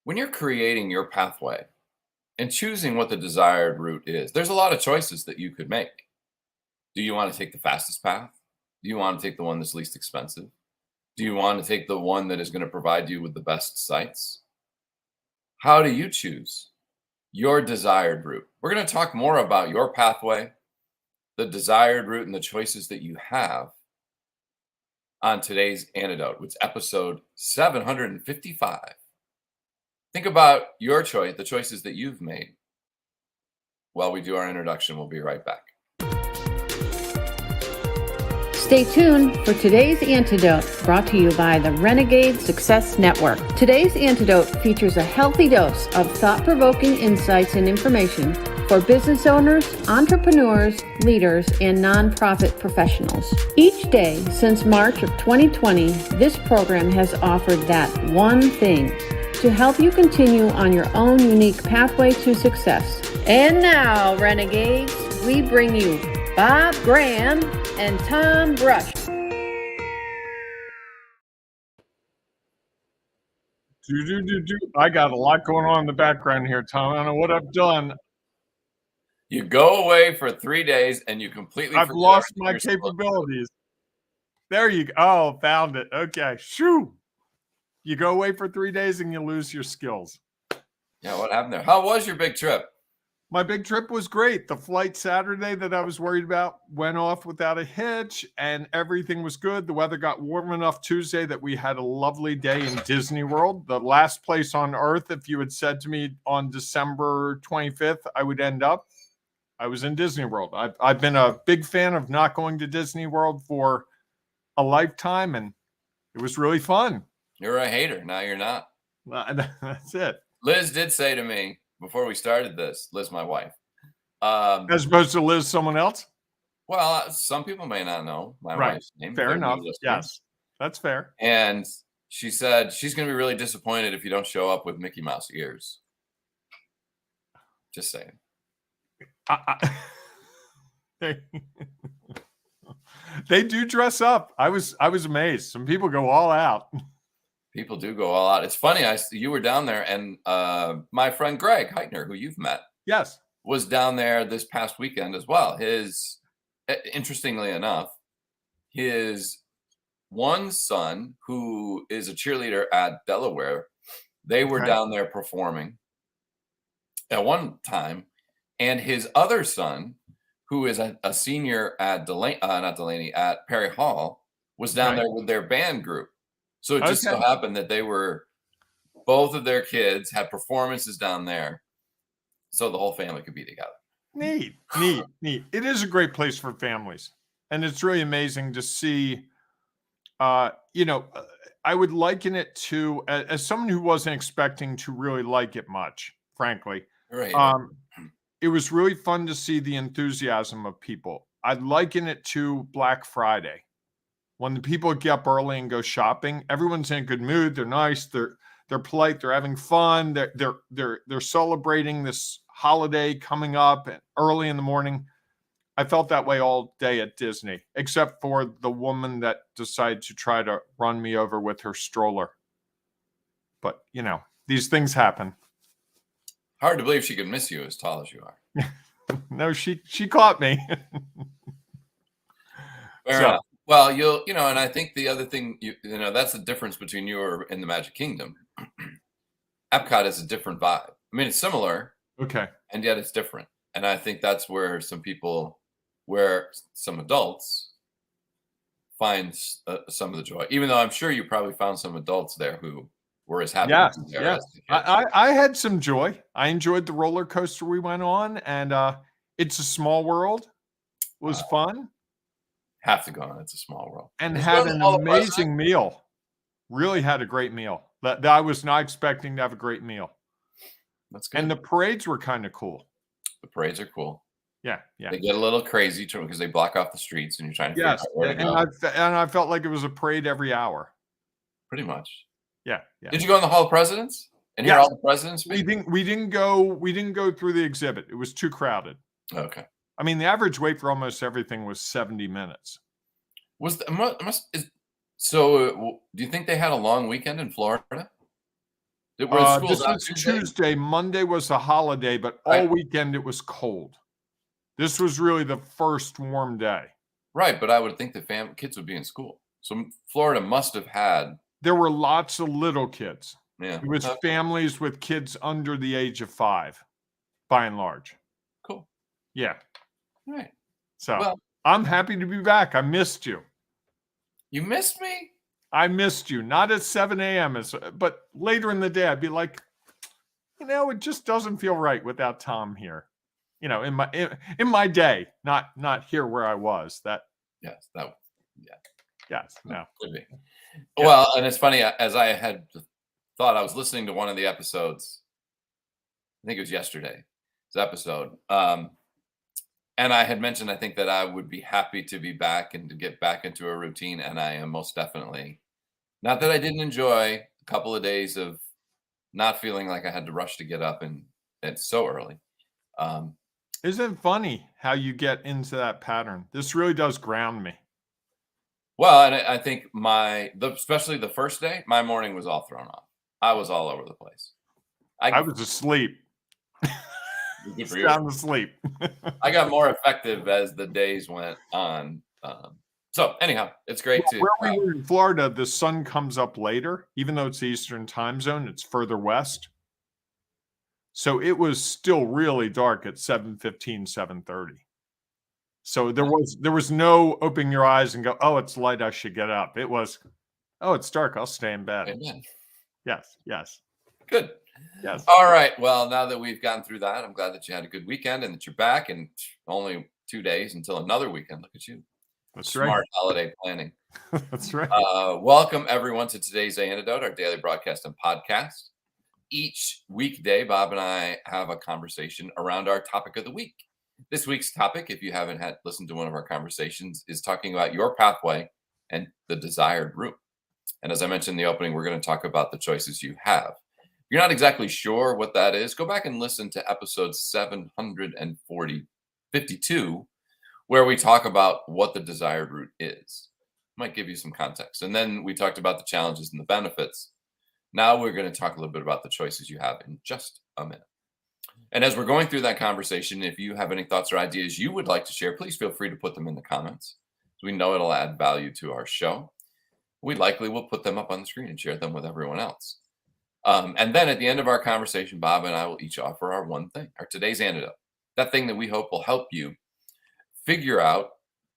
When you're creating your pathway and choosing what the desired route is, there's a lot of choices that you could make. Do you want to take the fastest path? Do you want to take the one that's least expensive? Do you want to take the one that is going to provide you with the best sites? How do you choose your desired route? We're going to talk more about your pathway, the desired route, and the choices that you have on today's Antidote, which is episode 755. Think about your choice, the choices that you've made. While we do our introduction, we'll be right back. Stay tuned for today's Antidote, brought to you by the Renegade Success Network. Today's Antidote features a healthy dose of thought-provoking insights and information for business owners, entrepreneurs, leaders, and nonprofit professionals. Each day since March of 2020, this program has offered that one thing to help you continue on your own unique pathway to success. And now, Renegades, we bring you Bob Graham and Tom Brush. I got a lot going on in the background here, Tom. I don't know what I've done. You go away for 3 days and you completely I've lost my capabilities. There you go. Oh, found it. Okay. Shoo. You go away for 3 days and you lose your skills. Yeah, what happened there? How was your big trip? My big trip was great. The flight Saturday that I was worried about went off without a hitch, and everything was good. The weather got warm enough Tuesday that we had a lovely day in Disney World, the last place on earth. If you had said to me on December 25th I would end up, I was in Disney World. I've been a big fan of not going to Disney World for a lifetime, and it was really fun. You're a hater. Now you're not. That's it. Liz did say to me before we started this, Liz, my wife. As opposed to Liz, someone else? Well, some people may not know my wife's name. Fair enough. Yes, that's fair. And she said she's going to be really disappointed if you don't show up with Mickey Mouse ears. Just saying. They do dress up. I was amazed. Some people go all out. People do go all out. It's funny. You were down there, and my friend Greg Heitner, who you've met, yes, was down there this past weekend as well. Interestingly enough, his one son, who is a cheerleader at Delaware, they were down there performing at one time, and his other son, who is a senior at at Perry Hall, was down there with their band group. So it just so happened that both of their kids had performances down there, so the whole family could be together. Neat. It is a great place for families, and it's really amazing to see. I would liken it to, as someone who wasn't expecting to really like it much, frankly. Right. It was really fun to see the enthusiasm of people. I'd liken it to Black Friday. When the people get up early and go shopping, everyone's in a good mood. They're nice. They're polite. They're having fun. They're celebrating this holiday coming up early in the morning. I felt that way all day at Disney, except for the woman that decided to try to run me over with her stroller. But these things happen. Hard to believe she could miss you as tall as you are. No, she caught me. Fair enough. Well, and I think the other thing, that's the difference between you and the Magic Kingdom. Epcot is a different vibe. I mean, it's similar. Okay. And yet it's different. And I think that's where some adults find some of the joy, even though I'm sure you probably found some adults there who were as happy. Yeah. I had some joy. I enjoyed the roller coaster we went on, and It's a Small World was fun. Have to go on. It's a Small World. And had an amazing meal. Really had a great meal. That I was not expecting to have a great meal. That's good. And the parades were kind of cool. The parades are cool. Yeah. They get a little crazy because they block off the streets and you're trying to figure out where to go. And I felt like it was a parade every hour. Pretty much. Yeah. Did you go in the Hall of Presidents and hear all the presidents speak? We didn't go through the exhibit. It was too crowded. Okay. I mean, the average wait for almost everything was 70 minutes. So do you think they had a long weekend in Florida? Were schools This out was Tuesday? Tuesday. Monday was a holiday, but all weekend it was cold. This was really the first warm day. Right, but I would think the kids would be in school. So Florida must have had. There were lots of little kids. Yeah. It was families with kids under the age of 5, by and large. Cool. Yeah. All right. So Well, I'm happy to be back. I missed you. you missed me? I missed you. Not at 7 a.m., but later in the day, I'd be like, it just doesn't feel right without Tom here. In my day, not here where I was. Yes, Yes, no. could be. Yeah. Well, and it's funny, as I had thought, I was listening to one of the episodes. I think it was yesterday's episode. And I had mentioned, I think, that I would be happy to be back and to get back into a routine. And I am most definitely. Not that I didn't enjoy a couple of days of not feeling like I had to rush to get up and so early. Isn't it funny how you get into that pattern? This really does ground me. Well, and I think especially the first day, my morning was all thrown off. I was all over the place. I was asleep. Good for you. Sound asleep. I got more effective as the days went on. So anyhow, it's great to. Where we were in Florida, the sun comes up later, even though it's the Eastern time zone. It's further west. So it was still really dark at 7:15, 7:30. So there was no opening your eyes and go, oh, it's light, I should get up. It was, oh, it's dark, I'll stay in bed. Amen. Yes. Good. Yes. All right. Well, now that we've gone through that, I'm glad that you had a good weekend and that you're back, and only 2 days until another weekend. Look at you. That's Smart right. holiday planning. That's right. Welcome everyone to today's Antidote, our daily broadcast and podcast. Each weekday, Bob and I have a conversation around our topic of the week. This week's topic, if you haven't listened to one of our conversations, is talking about your pathway and the desired route. And as I mentioned in the opening, we're going to talk about the choices you have. If you're not exactly sure what that is, go back and listen to episode 752, where we talk about what the desired route is. Might give you some context. And then we talked about the challenges and the benefits. Now we're going to talk a little bit about the choices you have in just a minute. And as we're going through that conversation, if you have any thoughts or ideas you would like to share, please feel free to put them in the comments. So we know it'll add value to our show. We likely will put them up on the screen and share them with everyone else. And then at the end of our conversation, Bob and I will each offer our one thing, our today's antidote. That thing that we hope will help you figure out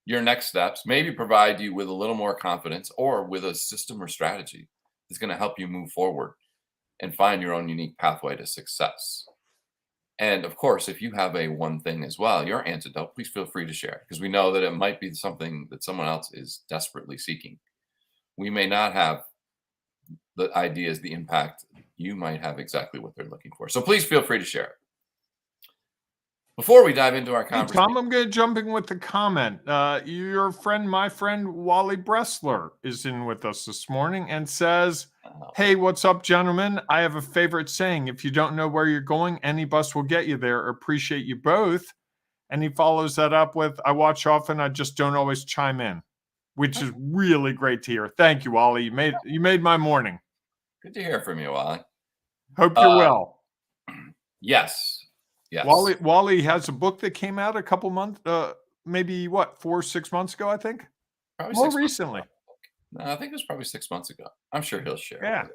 your next steps, maybe provide you with a little more confidence or with a system or strategy that's going to help you move forward and find your own unique pathway to success. And of course, if you have a one thing as well, your antidote, please feel free to share, because we know that it might be something that someone else is desperately seeking. We may not have the ideas, the impact. You might have exactly what they're looking for. So please feel free to share it. Before we dive into our conversation, Tom, I'm going to jump in with the comment. Your friend, my friend, Wally Bressler is in with us this morning and says, hey, what's up, gentlemen? I have a favorite saying. If you don't know where you're going, any bus will get you there. Appreciate you both. And he follows that up with, I watch often, I just don't always chime in, which is really great to hear. Thank you, Wally. You made my morning. Good to hear from you, Wally. Hope you're well. Yes. Yes. Wally has a book that came out a couple months, maybe 4-6 months ago, I think. Probably more recently. No, I think it was probably 6 months ago. I'm sure he'll share.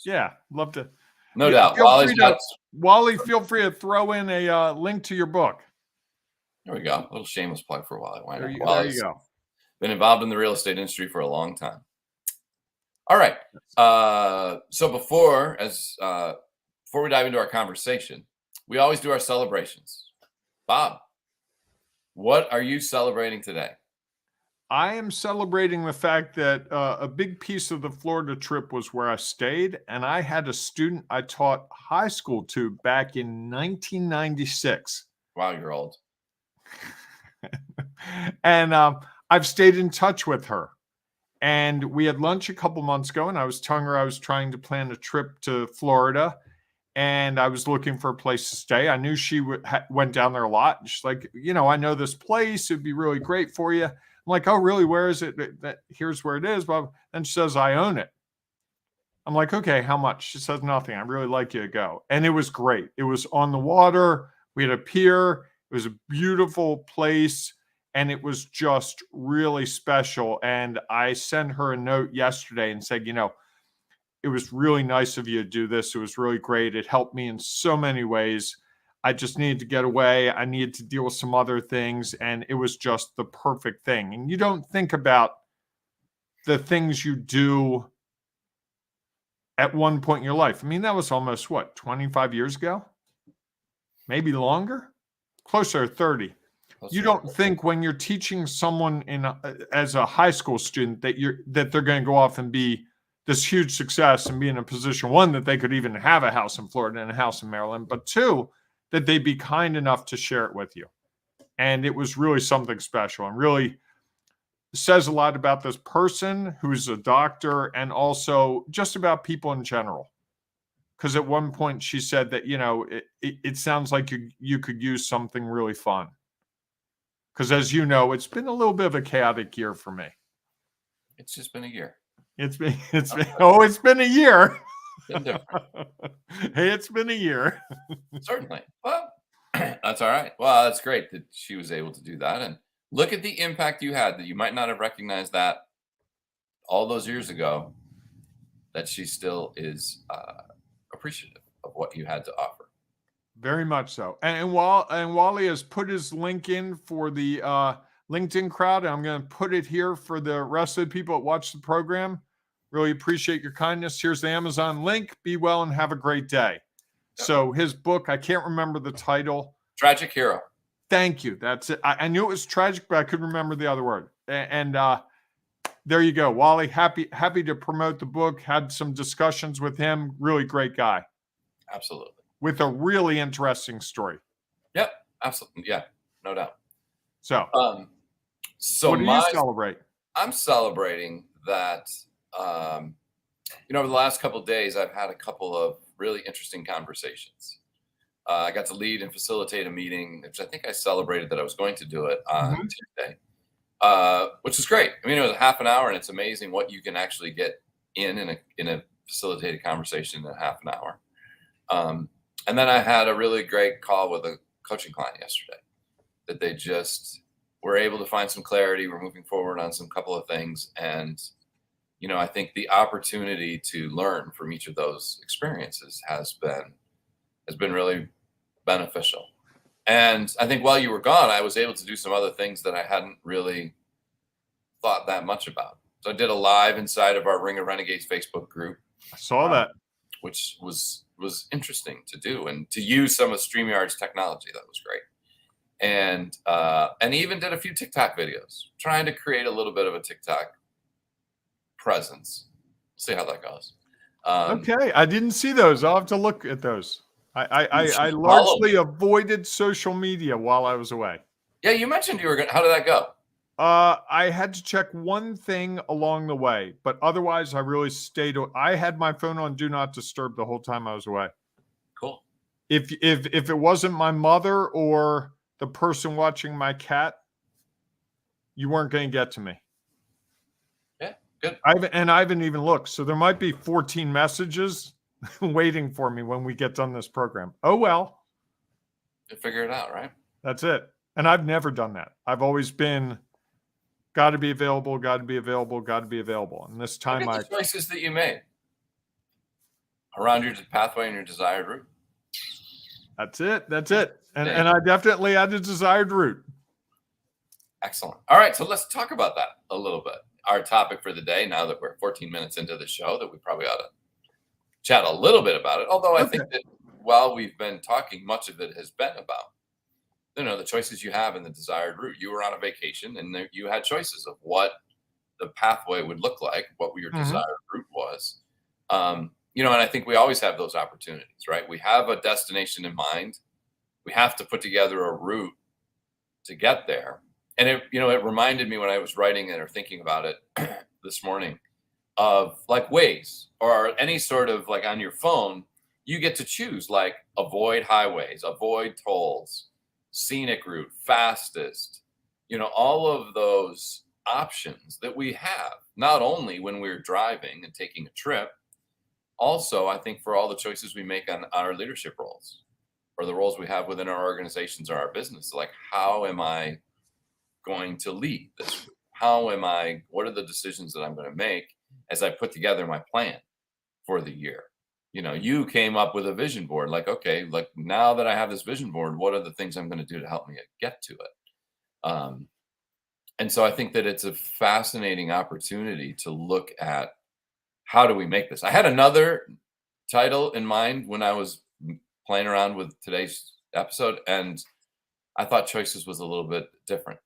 Yeah. Love to. No doubt. Wally, feel free to throw in a link to your book. There we go. A little shameless plug for Wally. Why not? There you go. Been involved in the real estate industry for a long time. All right. So before we dive into our conversation, we always do our celebrations. Bob, what are you celebrating today? I am celebrating the fact that a big piece of the Florida trip was where I stayed, and I had a student I taught high school to back in 1996. Wow, you're old. And I've stayed in touch with her. And we had lunch a couple months ago, and I was telling her I was trying to plan a trip to Florida, and I was looking for a place to stay. I knew she went down there a lot. And she's like, I know this place. It'd be really great for you. I'm like, oh, really? Where is it? Here's where it is, Bob. And she says, I own it. I'm like, okay, how much? She says nothing. I really like you to go. And it was great. It was on the water. We had a pier. It was a beautiful place. And it was just really special. And I sent her a note yesterday and said, it was really nice of you to do this. It was really great. It helped me in so many ways. I just needed to get away. I needed to deal with some other things. And it was just the perfect thing. And you don't think about the things you do at one point in your life. I mean, that was almost 25 years ago? Maybe longer? Closer to 30. You don't think when you're teaching someone as a high school student that they're going to go off and be this huge success and be in a position, one, that they could even have a house in Florida and a house in Maryland, but two, that they'd be kind enough to share it with you. And it was really something special and really says a lot about this person who's a doctor and also just about people in general. Because at one point she said that, it sounds like you could use something really fun. Because as you know, it's been a little bit of a chaotic year for me. It's just been a year. It's been a year. Been different. Hey, it's been a year. Certainly. Well, that's all right. Well, that's great that she was able to do that. And look at the impact you had, that you might not have recognized that all those years ago, that she still is appreciative of what you had to offer. Very much so. And Wally has put his link in for the LinkedIn crowd. I'm going to put it here for the rest of the people that watch the program. Really appreciate your kindness. Here's the Amazon link. Be well and have a great day. Yep. So his book, I can't remember the title. Tragic Hero. Thank you. That's it. I knew it was tragic, but I couldn't remember the other word. And there you go. Wally, happy to promote the book. Had some discussions with him. Really great guy. Absolutely. With a really interesting story. Yep. Absolutely. Yeah. No doubt. So what do you celebrate? I'm celebrating that, over the last couple of days, I've had a couple of really interesting conversations. I got to lead and facilitate a meeting, which I think I celebrated that I was going to do it on Tuesday, which is great. I mean, it was a half an hour, and it's amazing what you can actually get in a facilitated conversation in a half an hour. And then I had a really great call with a coaching client yesterday that they just were able to find some clarity. We're moving forward on some couple of things. And, I think the opportunity to learn from each of those experiences has been really beneficial. And I think while you were gone, I was able to do some other things that I hadn't really thought that much about. So I did a live inside of our Ring of Renegades Facebook group. I saw that. Which was interesting to do and to use some of StreamYard's technology. That was great. And even did a few TikTok videos, trying to create a little bit of a TikTok presence. See how that goes. Okay. I didn't see those. I'll have to look at those. I largely avoided social media while I was away. Yeah, you mentioned you were going to. How did that go? I had to check one thing along the way, but otherwise I really stayed. I had my phone on Do Not Disturb the whole time I was away. Cool. If it wasn't my mother or the person watching my cat, you weren't going to get to me. Yeah, good. I haven't even looked. So there might be 14 messages waiting for me when we get done this program. Oh, well. You'll figure it out, right? That's it. And I've never done that. I've always been got to be available, got to be available, got to be available. And this time the choices that you made around your pathway and your desired route. That's it. And I definitely had a desired route. Excellent. All right. So let's talk about that a little bit. Our topic for the day, now that we're 14 minutes into the show, that we probably ought to chat a little bit about it. Although I think that while we've been talking, much of it has been about, the choices you have in the desired route. You were on a vacation and you had choices of what the pathway would look like, what your desired route was. And I think we always have those opportunities, right? We have a destination in mind. We have to put together a route to get there. And it reminded me when I was writing it or thinking about it this morning of like Waze or any sort of like on your phone, you get to choose like avoid highways, avoid tolls, scenic route, fastest, all of those options that we have, not only when we're driving and taking a trip, also, I think for all the choices we make on our leadership roles or the roles we have within our organizations or our business, like how am I going to lead this? What are the decisions that I'm going to make as I put together my plan for the year? You came up with a vision board, like, okay, like now that I have this vision board, what are the things I'm going to do to help me get to it? And so I think that it's a fascinating opportunity to look at how do we make this. I had another title in mind when I was playing around with today's episode, and I thought choices was a little bit different.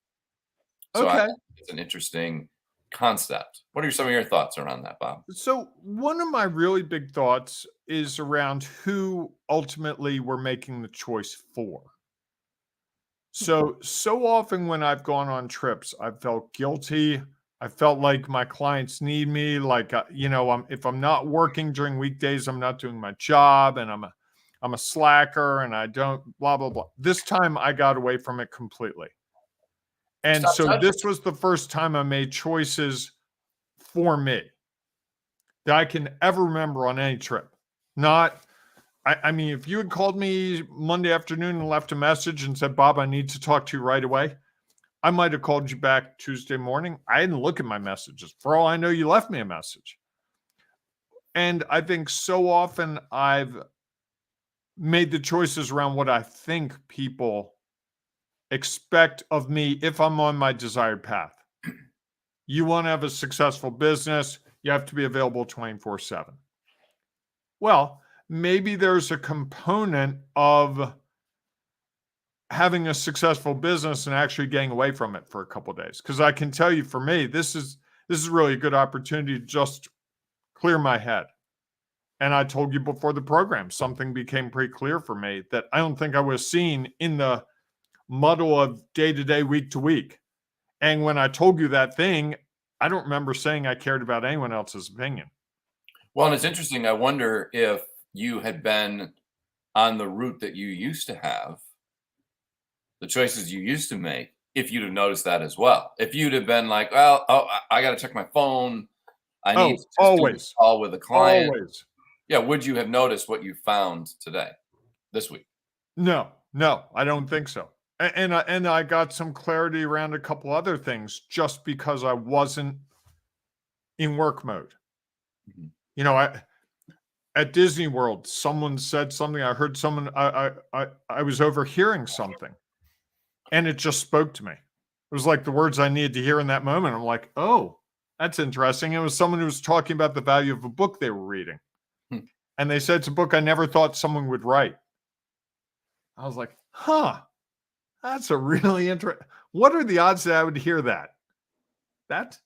So I Okay. think it's an interesting concept. What are some of your thoughts around that, Bob? So one of my really big thoughts is around who ultimately we're making the choice for. So often when I've gone on trips, I've felt guilty. I felt like my clients need me. Like, if I'm not working during weekdays, I'm not doing my job, and I'm a slacker, and I don't blah blah blah. This time I got away from it completely, and Stop so judging. this was the first time I made choices for me that I can ever remember on any trip. I mean, if you had called me Monday afternoon and left a message and said, Bob, I need to talk to you right away, I might have called you back Tuesday morning. I didn't look at my messages. For all I know, you left me a message. And I think so often I've made the choices around what I think people expect of me if I'm on my desired path. You want to have a successful business, you have to be available 24/7. Well, maybe there's a component of having a successful business and actually getting away from it for a couple of days. Because I can tell you, for me, this is really a good opportunity to just clear my head. And I told you before the program, something became pretty clear for me that I don't think I was seen in the muddle of day to day, week to week. And when I told you that thing, I don't remember saying I cared about anyone else's opinion. Well, and it's interesting. I wonder if you had been on the route that you used to have, the choices you used to make, if you'd have noticed that as well. If you'd have been like, well, I got to check my phone. I need to just do this always. call with a client. Always. Yeah. Would you have noticed what you found today, this week? No, I don't think so. And I got some clarity around a couple other things just because I wasn't in work mode. Mhm. At Disney World, someone said something. I heard someone. I was overhearing something, and it just spoke to me. It was like the words I needed to hear in that moment. I'm like, oh, that's interesting. It was someone who was talking about the value of a book they were reading, and they said it's a book I never thought someone would write. I was like, huh, that's a really interesting. What are the odds that I would hear that? That's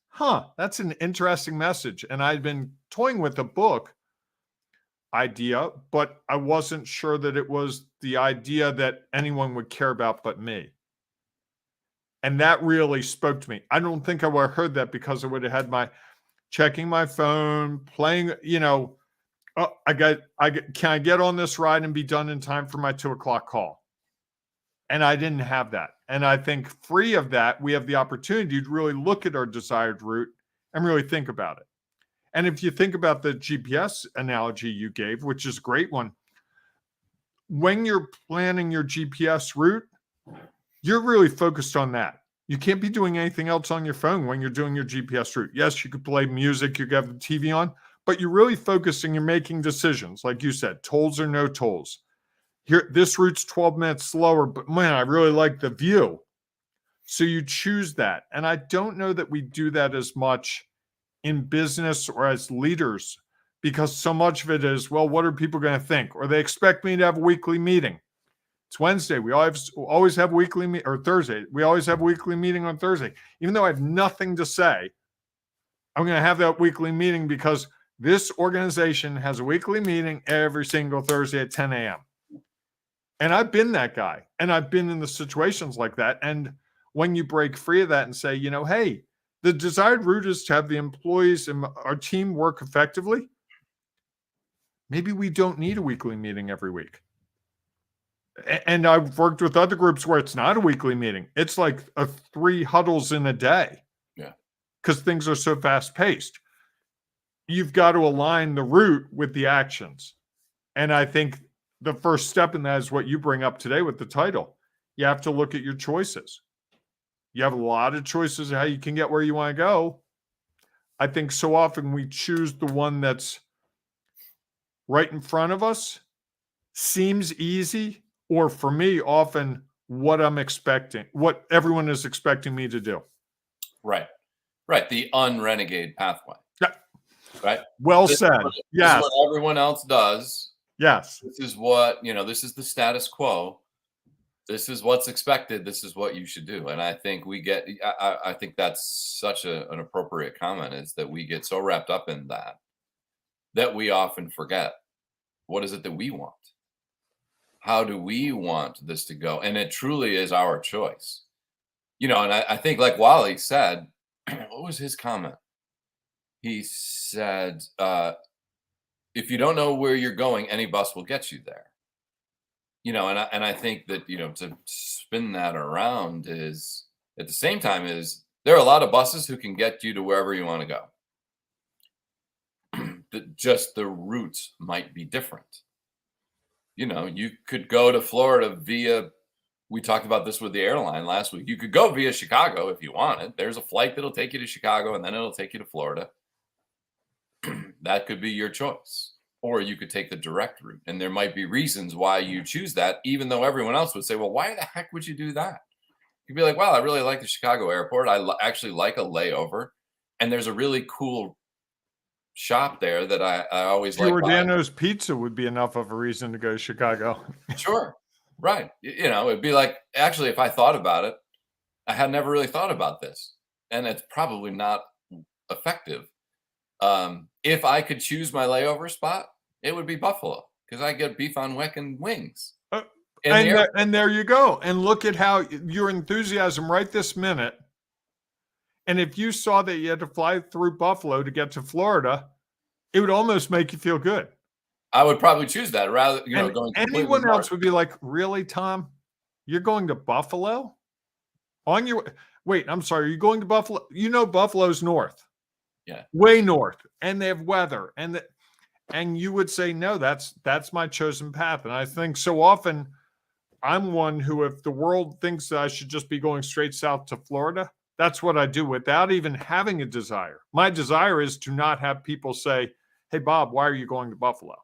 an interesting message. And I'd been toying with the book idea, but I wasn't sure that it was the idea that anyone would care about but me. And that really spoke to me. I don't think I would have heard that because I would have had my checking my phone, playing, can I get on this ride and be done in time for my 2:00 call? And I didn't have that. And I think free of that, we have the opportunity to really look at our desired route and really think about it. And if you think about the GPS analogy you gave, which is a great one, when you're planning your GPS route, you're really focused on that. You can't be doing anything else on your phone when you're doing your GPS route. Yes, you could play music, you could have the TV on, but you're really focusing, you're making decisions. Like you said, tolls or no tolls. Here, this route's 12 minutes slower, but man, I really like the view. So you choose that. And I don't know that we do that as much in business or as leaders, because so much of it is, well, what are people going to think? Or they expect me to have a weekly meeting. It's Wednesday. We always have weekly meeting, or Thursday. We always have a weekly meeting on Thursday. Even though I have nothing to say, I'm going to have that weekly meeting because this organization has a weekly meeting every single Thursday at 10 a.m. And I've been that guy, and I've been in the situations like that. And when you break free of that and say, hey, the desired route is to have the employees and our team work effectively, maybe we don't need a weekly meeting every week. And I've worked with other groups where it's not a weekly meeting. It's like 3 huddles in a day. Yeah. Because things are so fast paced. you've got to align the route with the actions. And I think the first step in that is what you bring up today with the title. You have to look at your choices. You have a lot of choices of how you can get where you want to go. I think so often we choose the one that's right in front of us, seems easy, or for me, often what I'm expecting, what everyone is expecting me to do. Right. Right. The unrenegade pathway. Yeah. Right. Well This said. This Yes. is what everyone else does. Yes. This is what, this is the status quo. This is what's expected. This is what you should do. And I think I think that's such an appropriate comment, is that we get so wrapped up in that we often forget, what is it that we want? How do we want this to go? And it truly is our choice. And I think, like Wally said, what was his comment? He said, if you don't know where you're going, any bus will get you there. And I think that, to spin that around is, at the same time, is there are a lot of buses who can get you to wherever you want to go. Just the routes might be different. You could go to Florida via, we talked about this with the airline last week. You could go via Chicago if you wanted. There's a flight that'll take you to Chicago and then it'll take you to Florida. That could be your choice. Or you could take the direct route. And there might be reasons why you choose that, even though everyone else would say, well, why the heck would you do that? You'd be like, well, I really like the Chicago airport. I actually like a layover. And there's a really cool shop there that I always like. Giordano's Pizza would be enough of a reason to go to Chicago. Sure. Right. It'd be like, actually, if I thought about it, I had never really thought about this. And it's probably not effective. If I could choose my layover spot, it would be Buffalo, because I get beef on weck and wings. And there you go. And look at how your enthusiasm right this minute. And if you saw that you had to fly through Buffalo to get to Florida, it would almost make you feel good. I would probably choose that rather, going. Anyone else would be like, really, Tom? You're going to Buffalo? Wait, I'm sorry. Are you going to Buffalo? Buffalo's north. Yeah. Way north. And they have weather. And you would say, no, that's my chosen path. And I think so often I'm one who, if the world thinks that I should just be going straight south to Florida, that's what I do without even having a desire. My desire is to not have people say, hey, Bob, why are you going to Buffalo?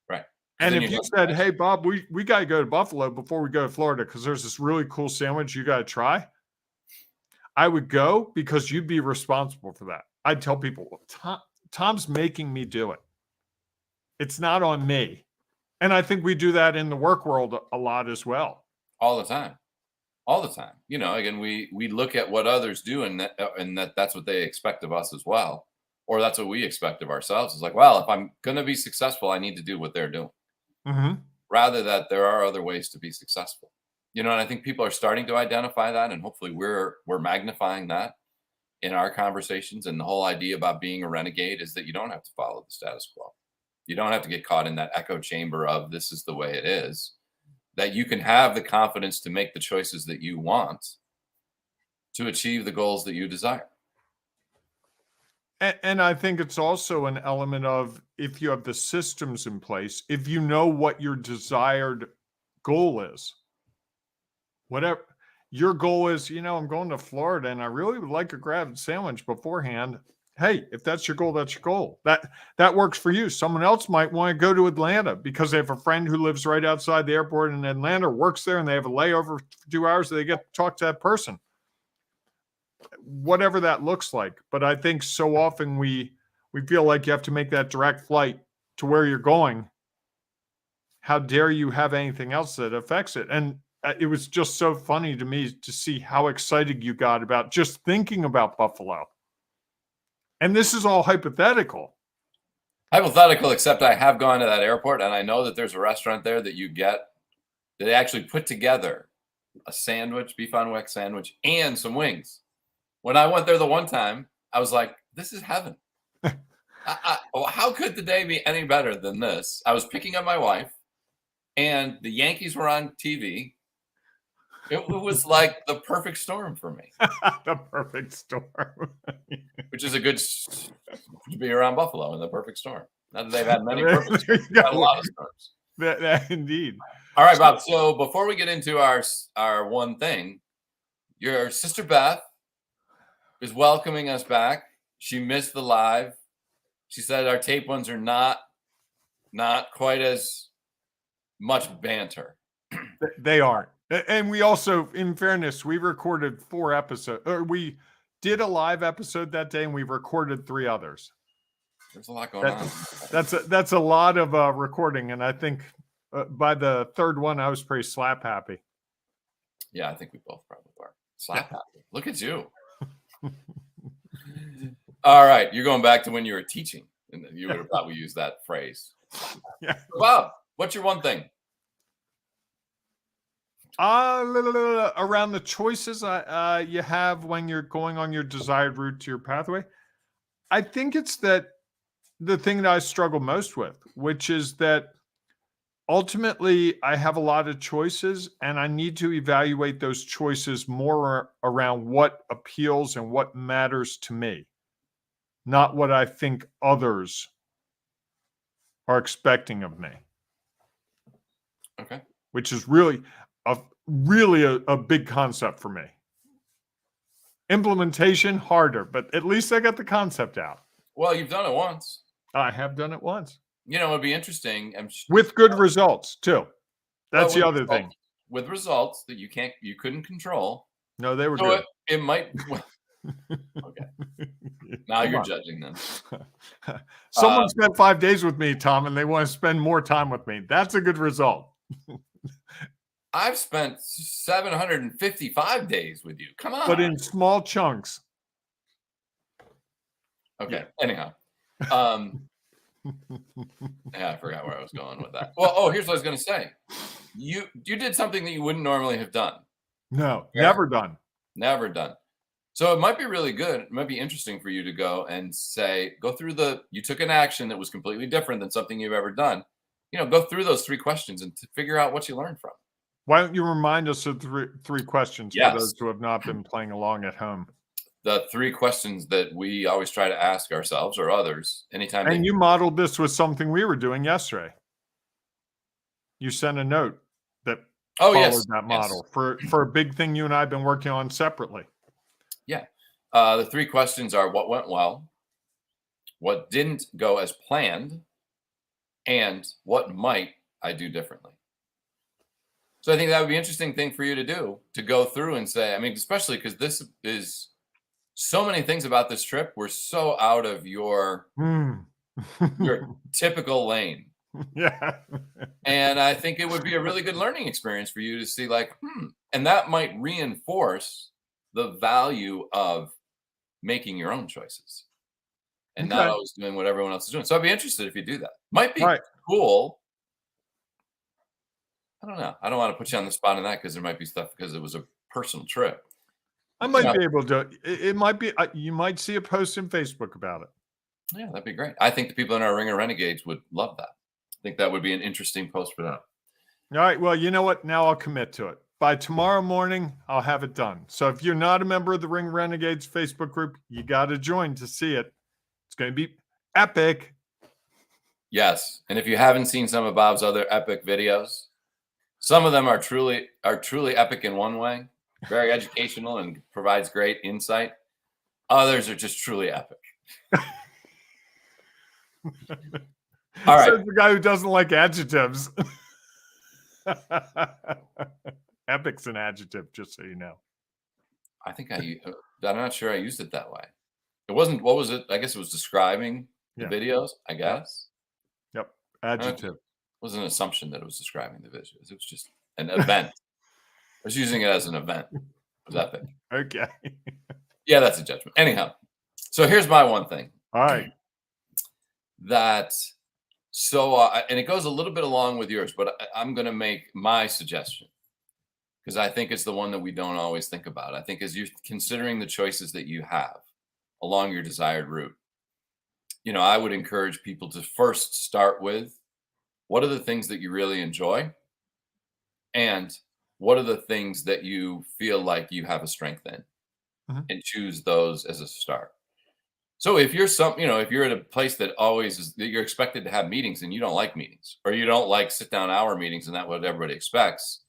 Right. And if you said, hey, Bob, we got to go to Buffalo before we go to Florida because there's this really cool sandwich you got to try, I would go because you'd be responsible for that. I'd tell people, well, Tom's making me do it. It's not on me. And I think we do that in the work world a lot as well. All the time. Again, we look at what others do and that's what they expect of us as well. Or that's what we expect of ourselves. It's like, well, if I'm going to be successful, I need to do what they're doing. Mm-hmm. Rather that there are other ways to be successful. And I think people are starting to identify that, and hopefully we're magnifying that in our conversations. And the whole idea about being a renegade is that you don't have to follow the status quo. You don't have to get caught in that echo chamber of this is the way it is, that you can have the confidence to make the choices that you want to achieve the goals that you desire. And I think it's also an element of, if you have the systems in place, if you know what your desired goal is, whatever your goal is, I'm going to Florida and I really would like a grab sandwich beforehand. Hey, if that's your goal, that's your goal. That works for you. Someone else might want to go to Atlanta because they have a friend who lives right outside the airport in Atlanta, works there, and they have a layover for 2 hours. So they get to talk to that person. Whatever that looks like. But I think so often we feel like you have to make that direct flight to where you're going. How dare you have anything else that affects it? And it was just so funny to me to see how excited you got about just thinking about Buffalo. And this is all hypothetical. Hypothetical, except I have gone to that airport and I know that there's a restaurant there that they actually put together a sandwich, beef on weck sandwich, and some wings. When I went there the one time, I was like, this is heaven. How could the day be any better than this? I was picking up my wife and the Yankees were on TV. It was like the perfect storm for me. The perfect storm. Which is a good to be around Buffalo in the perfect storm. Not that they've had many perfect storms, you they've had a go. lot of storms. Indeed. All right, Bob. So before we get into our one thing, your sister Beth is welcoming us back. She missed the live. She said our tape ones are not quite as much banter. They aren't. And we also, in fairness, we recorded 4 episodes, or we did a live episode that day, and we recorded 3 others. There's a lot going on. That's a lot of recording, and I think by the 3rd one, I was pretty slap happy. Yeah, I think we both probably were. Slap happy. Look at you. All right, you're going back to when you were teaching, and you would have probably used that phrase. Yeah. Bob, what's your one thing? Around the choices you have when you're going on your desired route to your pathway, I think it's that the thing that I struggle most with, which is that ultimately I have a lot of choices, and I need to evaluate those choices more around what appeals and what matters to me, not what I think others are expecting of me. Okay. Which is really a big concept for me. Implementation harder, but at least I got the concept out. Well, you've done it once. I have done it once. You know, it'd be interesting. With good results too. That's the other thing. With results that you couldn't control. No, they were good. It might. Okay. Now you're judging them. Someone spent 5 days with me, Tom, and they want to spend more time with me. That's a good result. I've spent 755 days with you. Come on. But in small chunks. Okay. Yeah. Anyhow. Yeah, I forgot where I was going with that. Well, here's what I was going to say. You did something that you wouldn't normally have done. No, never done. Never done. So it might be really good. It might be interesting for you to go and you took an action that was completely different than something you've ever done. Go through those 3 questions and to figure out what you learned from. Why don't you remind us of three questions for those who have not been playing along at home? The 3 questions that we always try to ask ourselves or others anytime. And you modeled this with something we were doing yesterday. You sent a note that followed that model for a big thing you and I have been working on separately. Yeah. The 3 questions are: what went well, what didn't go as planned, and what might I do differently? So I think that would be an interesting thing for you to do, to go through and say, especially because this is so many things about this trip were so out of your typical lane. Yeah. And I think it would be a really good learning experience for you to see and that might reinforce the value of making your own choices and not always doing what everyone else is doing. So I'd be interested if you do that. Might be cool. I don't know. I don't want to put you on the spot on that because there might be stuff because it was a personal trip. I might be able to. It might be. You might see a post in Facebook about it. Yeah, that'd be great. I think the people in our Ring of Renegades would love that. I think that would be an interesting post for them. All right. Well, you know what? Now I'll commit to it. By tomorrow morning, I'll have it done. So if you're not a member of the Ring of Renegades Facebook group, you got to join to see it. It's going to be epic. Yes. And if you haven't seen some of Bob's other epic videos, some of them are truly epic in one way, very educational and provides great insight. Others are just truly epic. All right. So the guy who doesn't like adjectives. Epic's an adjective, just so you know. I think I'm not sure I used it that way. It wasn't. What was it? I guess it was describing the videos. I guess. Yep. Adjective. It was an assumption that it was describing the videos. It was just an event. I was using it as an event. It was epic. Okay. Yeah, that's a judgment. Anyhow, so here's my one thing. All right. And it goes a little bit along with yours, but I'm going to make my suggestion because I think it's the one that we don't always think about. I think as you're considering the choices that you have along your desired route, I would encourage people to first start with what are the things that you really enjoy and what are the things that you feel like you have a strength in, and choose those as a start. So if you're if you're at a place that always is that you're expected to have meetings and you don't like meetings, or you don't like sit down hour meetings and that's what everybody expects,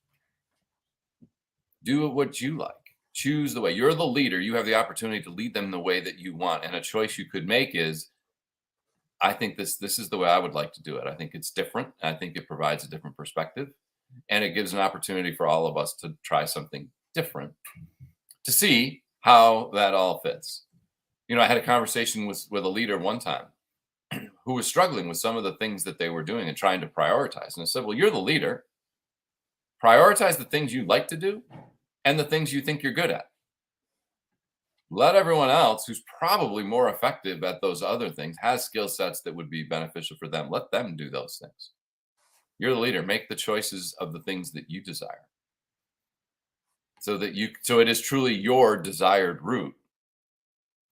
do what you like. Choose the way. You're the leader. You have the opportunity to lead them the way that you want. And a choice you could make is, I think this is the way I would like to do it. I think it's different. I think it provides a different perspective. And it gives an opportunity for all of us to try something different to see how that all fits. I had a conversation with a leader one time who was struggling with some of the things that they were doing and trying to prioritize. And I said, well, you're the leader. Prioritize the things you like to do and the things you think you're good at. Let everyone else who's probably more effective at those other things, has skill sets that would be beneficial for them. Let them do those things. You're the leader. Make the choices of the things that you desire. So it is truly your desired route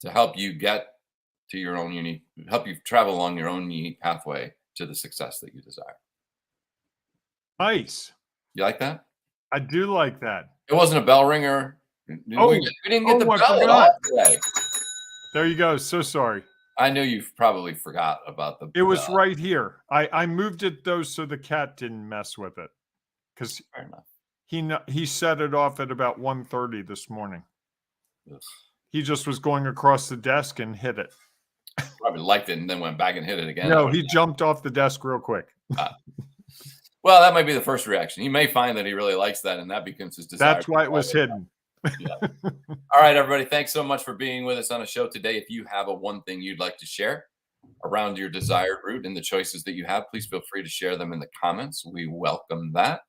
to help you get to your own help you travel along your own unique pathway to the success that you desire. Nice. You like that? I do like that. It wasn't a bell ringer. We didn't get the bell at all today. There you go. So sorry. I knew you probably forgot about the bell. It was right here. I moved it though so the cat didn't mess with it. Because he set it off at about 1:30 this morning. Ugh. He just was going across the desk and hit it. Probably liked it and then went back and hit it again. No, he jumped off the desk real quick. Well, that might be the first reaction. He may find that he really likes that, and that becomes his desire. That's why it was hidden. Yeah. All right, everybody. Thanks so much for being with us on a show today. If you have one thing you'd like to share around your desired route and the choices that you have, please feel free to share them in the comments. We welcome that.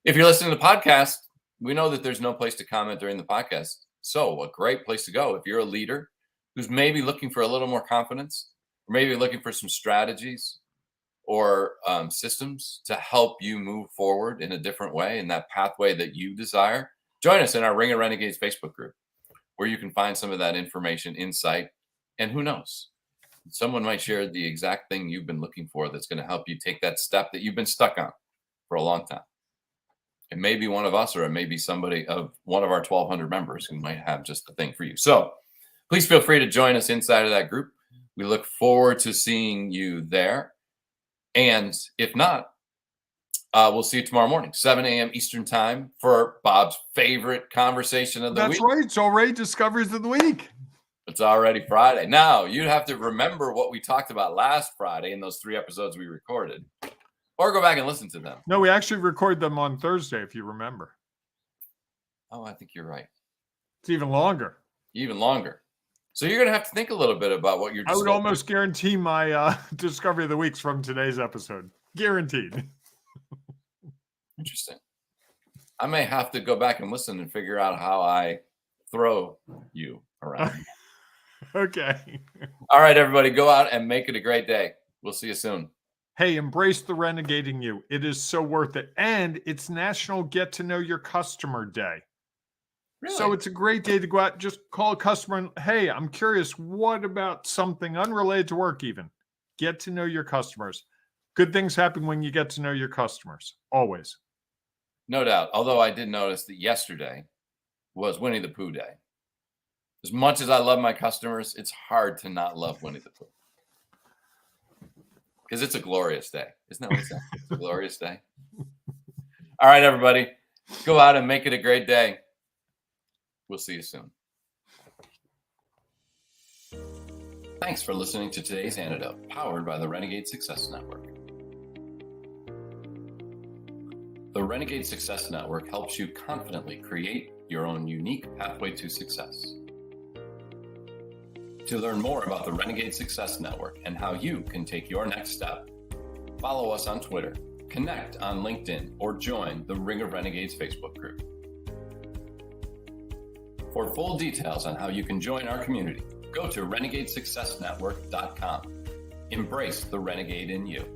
If you're listening to the podcast, we know that there's no place to comment during the podcast. So a great place to go if you're a leader who's maybe looking for a little more confidence, or maybe looking for some strategies or systems to help you move forward in a different way, in that pathway that you desire. Join us in our Ring of Renegades Facebook group, where you can find some of that information, insight, and who knows, someone might share the exact thing you've been looking for that's going to help you take that step that you've been stuck on for a long time. It may be one of us, or it may be somebody of one of our 1,200 members who might have just the thing for you. So please feel free to join us inside of that group. We look forward to seeing you there. And if not, we'll see you tomorrow morning, 7 a.m. Eastern time, for Bob's favorite conversation of the week. That's right. It's already Discoveries of the Week. It's already Friday. Now, you'd have to remember what we talked about last Friday in those 3 episodes we recorded, or go back and listen to them. No, we actually record them on Thursday, if you remember. Oh, I think you're right. It's even longer. Even longer. So you're going to have to think a little bit about what you're I would almost guarantee my Discovery of the Weeks from today's episode. Guaranteed. Interesting. I may have to go back and listen and figure out how I throw you around. Okay. All right, everybody, go out and make it a great day. We'll see you soon. Hey, embrace the renegading you. It is so worth it. And it's National Get to Know Your Customer Day. Really? So it's a great day to go out, just call a customer and, hey, I'm curious, what about something unrelated to work even? Get to know your customers. Good things happen when you get to know your customers. Always. No doubt. Although I did notice that yesterday was Winnie the Pooh Day. As much as I love my customers, it's hard to not love Winnie the Pooh. Because it's a glorious day. Isn't that what it's It's a glorious day. All right, everybody. Go out and make it a great day. We'll see you soon. Thanks for listening to today's Antidote, powered by the Renegade Success Network. The Renegade Success Network helps you confidently create your own unique pathway to success. To learn more about the Renegade Success Network and how you can take your next step, follow us on Twitter, connect on LinkedIn, or join the Ring of Renegades Facebook group. For full details on how you can join our community, go to renegadesuccessnetwork.com. Embrace the renegade in you.